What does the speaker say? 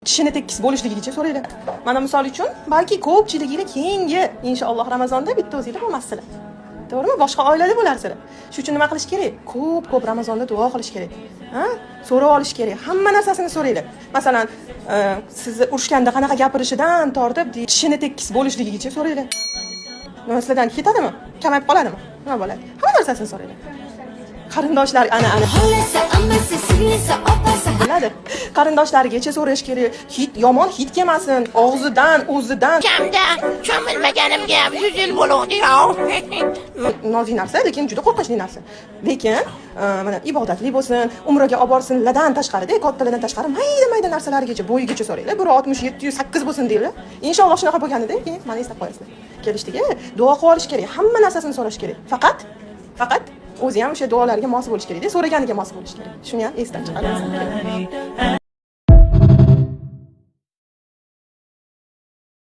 tishini tekis bo'lishligicha so'raylar. Mana misol uchun, balki ko'pchiliginglar keyingi inshaalloh Ramazonda bitta o'zinglar bo'lmasizlar. To'g'rimi? Boshqa oilada bo'larsizlar. Shuning uchun nima qilish kerak? Ko'p Ramazonda duo qilish kerak. Ha? So'rab olish kerak. Hamma narsasini so'raylar. Masalan, sizni urishganda qanaqa gapirishidan tortib, tishini tekis bo'lishligicha so'raylar. Nima sizlardan ketadimi? Kamayib qoladimi? Nima bo'ladi? Hamma narsasini so'raylar. Qarindoshlar ana biladi. Qarindoshlarigacha so'rash kerak. Yomon hid kelmasin, og'zidan, o'zidan. Kamda, cho'milmaganimga 100 yil bo'ldi. Nozik narsa, lekin juda qo'rqinchli narsa. Lekin mana ibodatli bo'lsin, umraga olib borsinlardan tashqarida, kattalardan tashqari mayda narsalargacha, bo'yigacha so'raylar. 1.60, 708 bo'lsin deylar. Inshaalloh shunaqa bo'lganida keyin mana eslab qo'yasizlar. Kelishdiga duo qilib olish kerak. Hamma narsasini so'rash kerak. Faqat o'zi ham o'sha duolarga mos bo'lish kerak, so'raganiga mos bo'lish kerak. Shuni ham esdan chiqarmaslik kerak.